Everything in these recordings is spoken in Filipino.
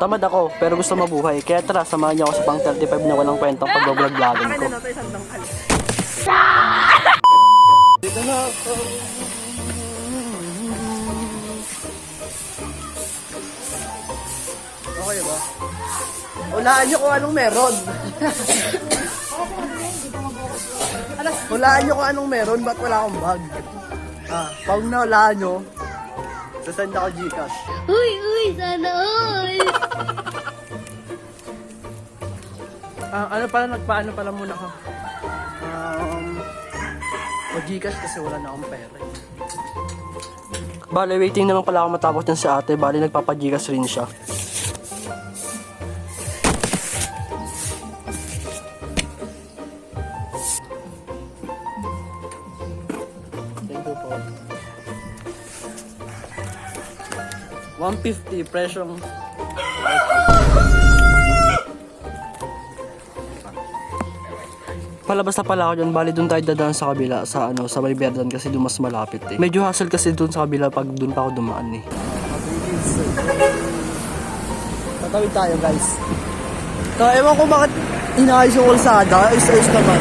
Tamad ako, pero gusto mabuhay. Kaya tara, samahan niyo ako sa pang 35 na walang kwentang pag-vlog-vlogan ko. Dito na ako. Okay ba? Hulaan niyo kung anong meron. Hulaan niyo kung anong meron, ba't wala akong bag? Pag nahulaan niyo, sasend ako Gcash. Uy, sana all! Nagpaano pala muna ako. Gcash kasi wala na akong pera. Bale, waiting naman pala ako matapos yan si ate. Bale, nagpapa-Gcash rin siya. Thank you po. 150 presyong palabas na pala ako dyan. Bali doon tayo dadaan sa kabila sa may Verdan kasi doon mas malapit eh. Medyo hassle kasi doon sa kabila pag doon pa ako dumaan eh. Tatawid tayo guys. Ewan ko bakit inaayos yung kalsada. Ayos naman.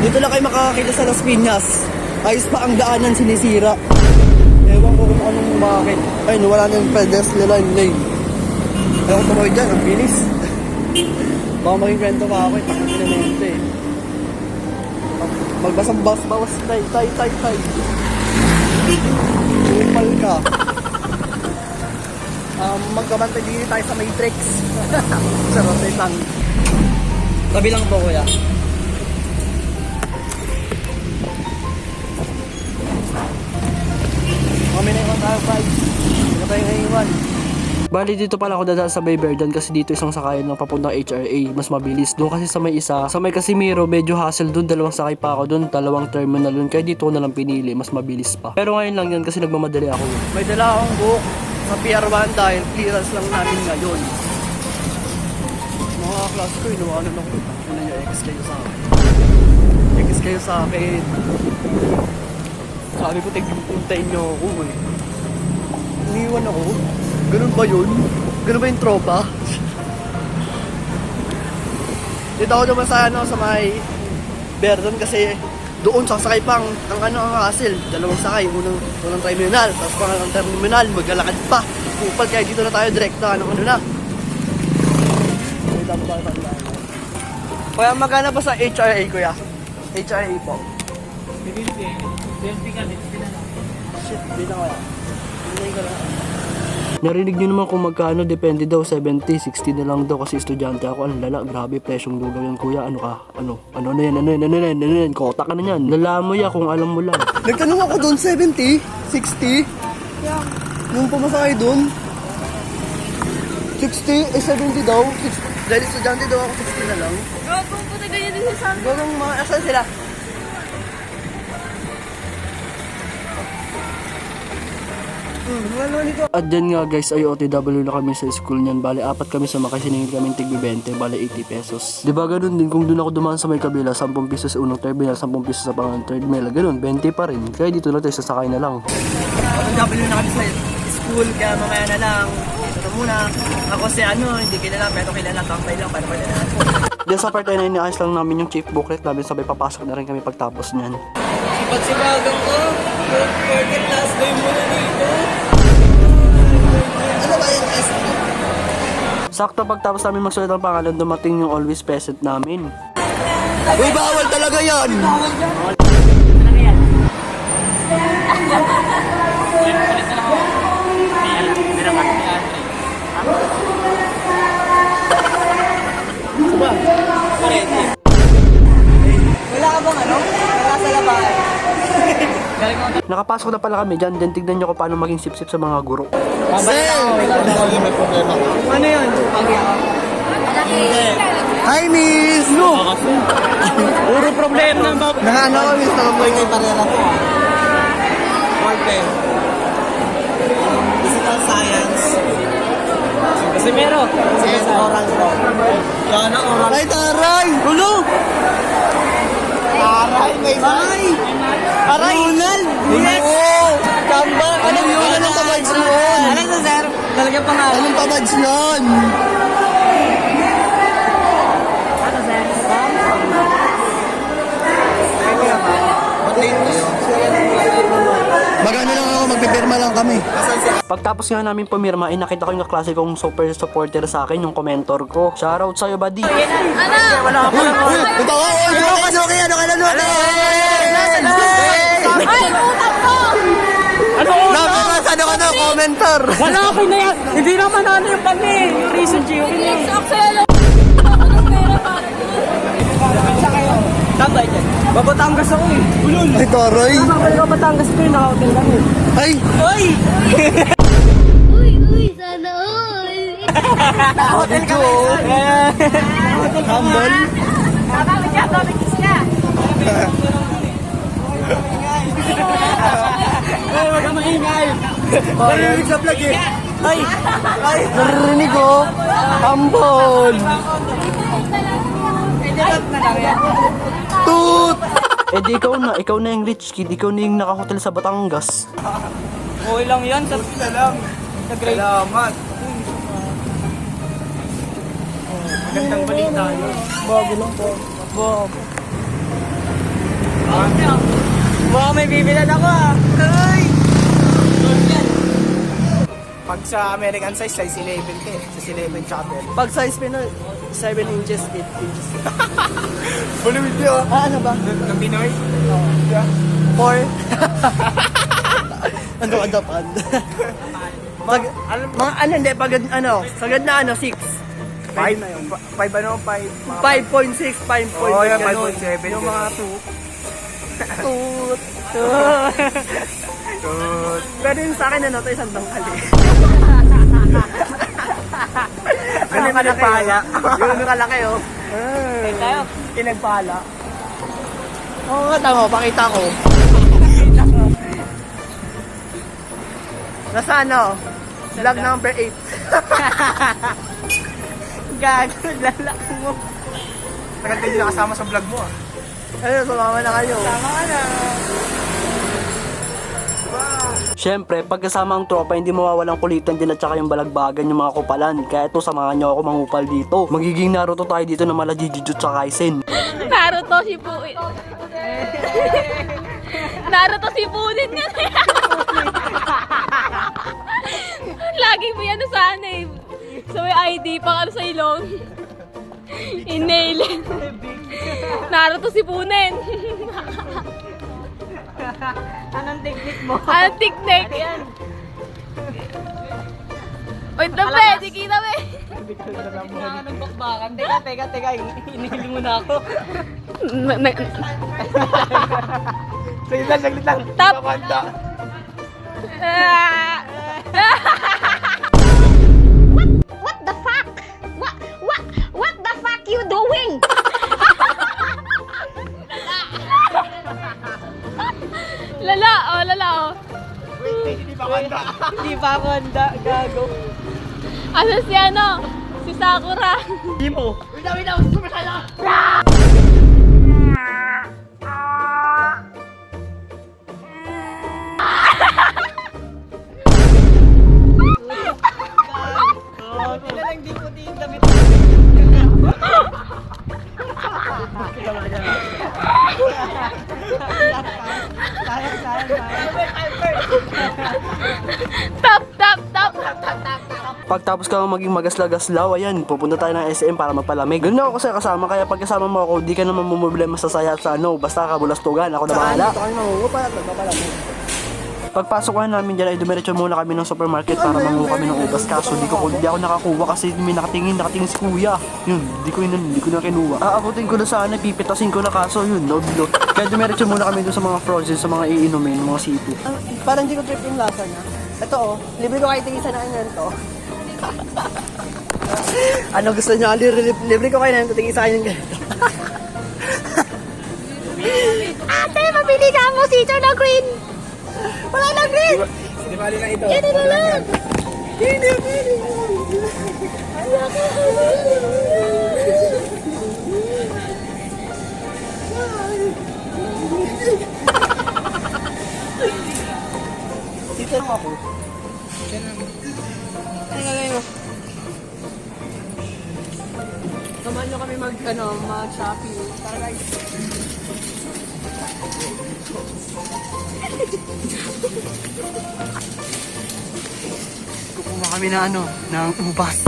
Dito lang kayo makakakita sa Las Piñas. Ayos pa ang daanan, sinisira. Ewan ko kung anong bakit. Ayun, wala na yung pedestrian lane. Ewan ko tumawid dyan, ang bilis. Baka maging kwento pa ako eh. Takot na nito eh. Magbasang bawas tay. Upal ka. Magkabantay din tayo sa Matrix. Sarap na isang. Tabi lang po kuya. Kami na yung tayo 5. Hindi tayo ngayon. Bali dito pala ako dadaan sa Bay Verdan kasi dito isang sakayan lang papuntang HRA, mas mabilis. Doon kasi sa may Casimiro, medyo hassle doon, dalawang sakay pa ako doon, dalawang terminal doon, kaya dito ko na lang pinili, mas mabilis pa. Pero ngayon lang yan kasi nagmamadali ako. May dala akong book sa PR1 dahil clearance lang namin ngayon. Mga class ko, inuwanan ako. Ano nyo, X kayo sa akin. X kayo sa akin. Sabi ko, tigpuntayin nyo ako eh. Iniwan ako. Ganun ba yun? Ganun ba yung tropa? Dito ako naman sa may Verdan kasi doon sasakay pang ang hassle. Dalawang sakay, unang terminal, tapos pangalang terminal, maglalakad pa. Kupal kaya dito na tayo direkta, ano na. Kuya, magana ba sa HRA kuya? HRA po. Shit, di na kaya. Hindi ka lang. Narinig nyo naman kung magkano, depende daw, 70, 60 na lang daw kasi estudyante ako. Ang lala, grabe, presyong lugaw yan kuya. Ano ka? Ano na yan? Kota ka na yan. Lala mo ya kung alam mo lang. Nagtanong ako doon, 70, 60. Yeah. Yung pumasakay doon, 60, 70 daw. 60. Dahil estudyante daw ako, 60 na lang. Kung puta ganyan din sa sabi. Gawang mga, asan sila? At dyan nga guys ay OTW na kami sa school niyan. Bale 4 kami sa Makay, siningil kami tigbi 20, bale 80 pesos. Diba ganun din kung doon ako dumaan sa may kabila, 10 pesos sa unang terminal, 10 pesos sa pangalang terminal, ganun, 20 pa rin. Kaya dito na tayo sasakay na lang. OTW na kami sa school, kaya mamaya na lang. Ito muna, ako si hindi kilala, pero kilala, kampay lang, para pala na. Diyan sa part na iniayos lang namin yung chief booklet namin, sabay papasok na rin kami pagtapos niyan. Pagsibagang ko, forget last day mo na dito. Ano ba yung S? Sakto pagtapos namin magsulat ang pangalan, dumating yung always present namin. Uy, bawal talaga yan! Bawal yan? Ano yan? Wala ka bang ano? Wala sa labahan. Nakapasok na pala kami dyan, then tignan nyo kung paano maging sip-sip sa mga guro. May problema. Ano yun? Hi, Miss! No! Puro problema ng bab... Nakaano ka, Miss? Nakaboy kay Parera ko. Physical Science. Kasi meron. And oral ko. Yan ang oral. Ay, taray! Ulo! Aray, may may. Aray! Ronald! Yes! Kamba! Anong yun? Anong pabads nun? Ano to, sir? Talagang pangalan. Anong pabads nun? kami. Pagtapos nga namin pumirma, ay nakita ko yung kaklase kong super supporter sa akin, yung commentor ko. Shoutout sa'yo, buddy. Uy, ito, Luki, ano ka na, Luki? Ay, utang mo! Napakasan ako na, commentor. Wala ako na yan. Hindi naman ano yung kami. Yung reason Gio. Aksaya lang ako ng pera para Tambay dyan. Babatangas ako eh. Ulol. Ay, Toroy. Kapag ka Batangas ko yung nakahotel kami. Ay, Uy! Uy, sana all! hotel ko. Humble. Ay, wag kang maingay. Narinig sa vlog eh. Ay! Ay! Narinig ko. Humble. Toot. Eh di ikaw na yung rich kid, ikaw na yung nakahotel sa Batangas. Okay lang yan. Sabi na lang. Sa grade. Salamat. Magandang balita yun. Bago lang po. Bago. Baka may bibilan ako ah. Ay! Pag sa American size 11 ka eh. Sa 11 chapel. Pag size Pinoy, 7 inches, 8 inches. Full video. Ano ba? Ng Pinoy? 4. Ano ka dapat? Pag, mga ano, hindi, pag ano, sagad na ano, 6. 5 na yun. 5 ano? 5. 5.6, 5.7. Oh, yan, ganun. 5.7. Yung mga 2. Toot. Pero yung sa akin, ano, ito isang tangkali. Ganun kalaki, oh. Ganun kalaki, oh. Tayo. Pinagpala. Oo nga, tama. Pakita ko. Nasa ano? Vlog number 8. Gago, lalaki mo. Tagal kayo nakasama sa vlog mo ah. Ayun, sumama na kayo. Sama ka na. Siyempre, pagkasama ang tropa, hindi mawawalang kulitan din at saka yung balagbagan, yung mga kupalan. Kaya ito, samahan niyo ako mangupal dito. Magiging Naruto tayo dito na mala Jujutsu Kaisen. Naruto si Buin. Naruto si Bunin yan. Lagi mo yan sana eh. So may ID pang ano sa ilong. Inailin. Naruto si Bunin. Anong technique mo? Anong tiknik? Uy, tabi, di kita be. Anong bakbakan? Teka. Inihili mo na ako. Saglit lang. Tap! What the fuck? What the fuck you doing? Lala oh. Hindi pa ako handa. Gago. Asa si ano? Si Sakura. Hindi mo. Sila lang di puti yung damit. Tap. Pagtapos ka maging magasla-gaslaw, ayan, pupunta tayo ng SM para magpalamig. Ganun ako kasi kasama, kaya pagkasama mo ako, di ka naman mumblema sa saya at sa ano, basta kabulastugan, ako na bahala. Dito kayo mangungupa. Nagpapalamig. Pagpasok ka namin dyan ay dumiretso muna kami ng supermarket para manguha kami ng ubas. Kaso di ako nakakuha kasi may nakatingin si kuya. Yun, di ko na kinuha. Aabutin ko na sana, pipitasin ko na kaso yun, no. Kaya dumiretso muna kami doon sa mga frozen, sa mga iinumin, mga sipo. Parang hindi ko trip yung lasa niya. Ito oh, libre ko kayo tingin sa naan to. Ano gusto niyo? Libre ko kayo na tingin sa kanya ganito. Ate, mabili ka mo sito na green. Wala na green. Hindi bali na ito. Yan na lang. Dito lang ako. Samahan nyo kami mag-shopping. Tara guys. Kumuha kami na ng ubas.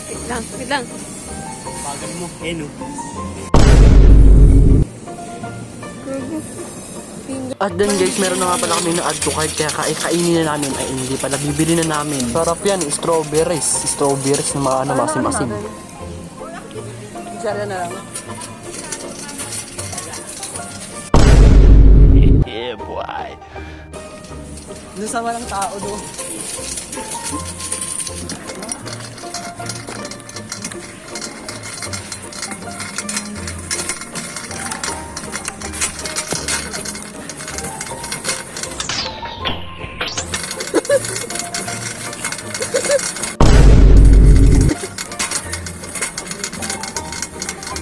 Wait lang. Bagal mo, no? At then guys, meron na nga pala kami na add to cart kaya kainin na namin. Ay hindi pala, bibili na namin. Sarap yan, strawberries na mga masim-masim. Sana na lang. Yeah, boy. Doon sa walang tao doon.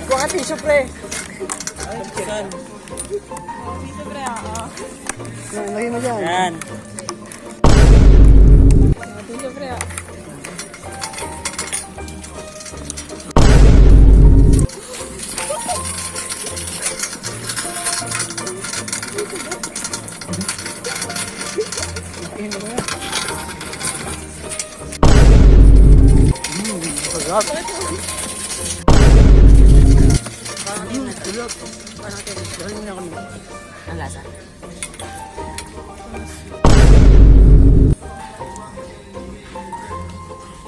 Kuha ka tissue, pre. Yan, lagay mo dyan. Yan. Ang lasa.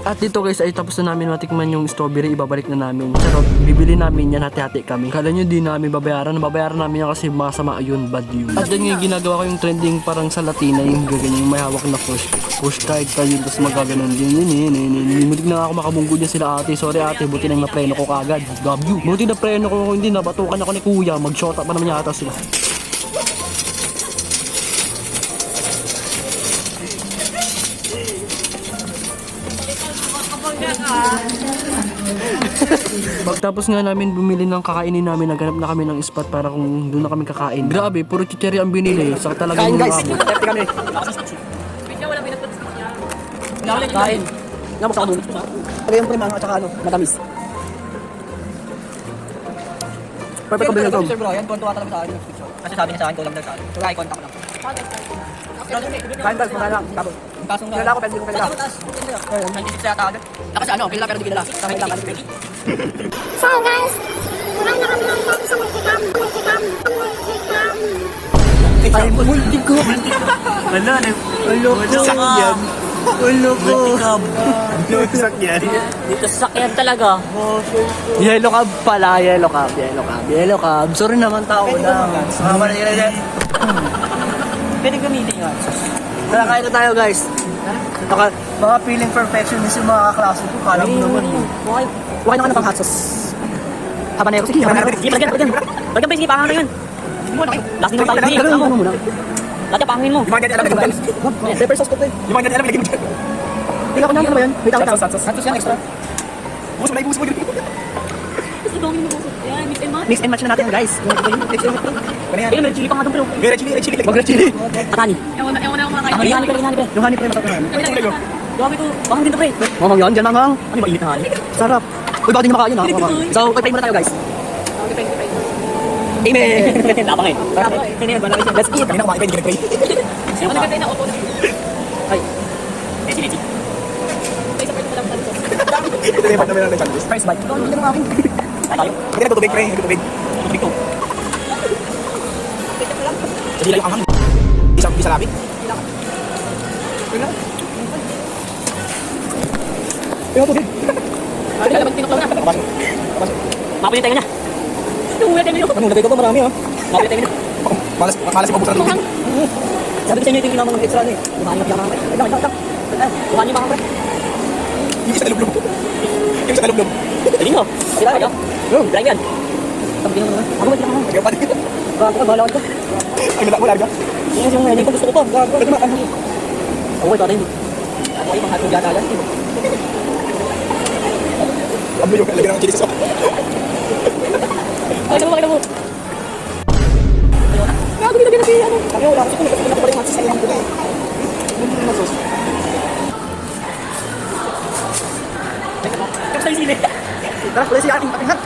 At dito guys ay tapos na namin matikman yung strawberry, ibabalik na namin. Charot, bibili namin yan, hati-hati kami. Kala nyo di namin babayaran namin yan kasi masama yun, bad yun. At then ngayon ginagawa ko yung trending parang sa Latina, yung gaganyan, yung may hawak na push card pa yun, tapos magaganon din. Mutik na nga ako makabunggo niya sila ate. Sorry ate, buti nang napreno ko kagad. W. Buti na preno ko, hindi nabatukan ako ni kuya, mag-shota pa naman yata sila. Pagtapos nga namin bumili ng kakainin namin, naghanap na kami ng spot para kung doon na kami kakain. Grabe, puro chicheri ang binili. Sa talaga Kain yung guys, mga terte kami. Kain. Nga buksan ko muna. Lagay yung primang at saka matamis. Perfect combination to. Sir Brian, tuwan-tuwa talaga sa akin. Kasi sabi niya sa akin, kulang daw sa akin. Kaya i-contact ko lang. Kain guys, mga lang. Tapos. Kilala ko, pero hindi ko kilala. 96 yata agad. Kasi kilala pero di kilala. Sa may kilala. So guys, kumain na kami ng sa multicam. Ay, multicam. Wala na. Ulo ko. Sakyan. Ulo ko. Multicam. Sakyan. Dito sa sakyan talaga. Yellow cab pala. Yellow cab. Sorry naman tao lang. Sama na yun. Pwede gamitin nga. Tara, kain na tayo guys. Mga feeling perfectionist yung mga kaklase ko. Kala mo naman yun. Huwag na ka na pang hot sauce. Habanero. Sige, habanero. Sige, palagyan. Bagay ba, sige, pangan na yun. Last name mo tayo. Sige, Ano muna? lahat yung pangin mo. Yung mga ganyan alam guys. Pepper sauce ko to eh. Yung mga ganyan alam lagay mo dyan. Tingnan ko na, ano ba yun? Wait, hot sauce yan, extra. Buso mo. Gusto gawin mo gusto. Yan, mix and match. Mix and match na natin guys. Mix and match. Eh, may chili pa nga doon, pero. Red chili. Mag red chili. Atani. Ewan na ako makakain. Ang hinani pre. Yung honey pre, masarap na yan. Grabe to. Bakang din to pre. Mamang yan, dyan mamang. Ano ba init na honey? Sarap. Uy, baka di nyo makain ha. So, pay muna tayo guys. Amen. Lapang eh. Let's eat. Hindi na kumain, pwede pray. Ano ka tayo na opo? Ay. Chili. Isa pa ito lang tayo. Ito na yung part namin ng challenge. First bite. Hindi na makain. Tayo. Hindi na tutubig pre, hindi tubig. Tubig to. Kasi lang yung anghang. Isa labi. Pero tubig. Ano ka naman tinuklaw na? Kapasok. Mapunin tayo na. Tumuya tayo nyo. Ano, lagay ko pa marami ha. Mapunin tayo na. Malas yung pabuksan ng tubig. Sabi ko sa inyo, ito yung kinamang extra na eh. Kumain na piyama pre. Ay, lang. Kumain niyo mga pre. Yung sa kalublob. Yung sa kalublob. Galing mo. Sila kayo. Galing yan. Sabi ko naman. Ako ba ito naman? Lagyan pa din. Gago ka, bahala ka. Ay, wala ka. Yes, yung hindi ko gusto ko to. Gago, ito na. Ako ito rin. Ako ay panghatong gata yan. Abo yung lagyan ng chili sauce. Ay, naman mo. Gago, nilagyan na si ano. Sabi ko, wala ko sa kulit. Kasi pinapabalik natin sa ilang kulit. Hindi na sauce. Tapos tayo sili. Tara, kulay siya ating patinghan.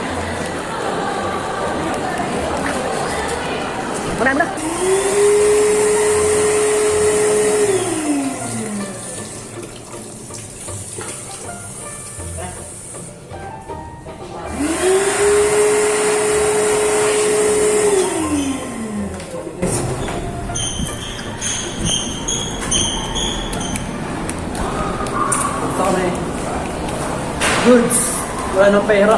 Muna. Goods. Wala nang pera.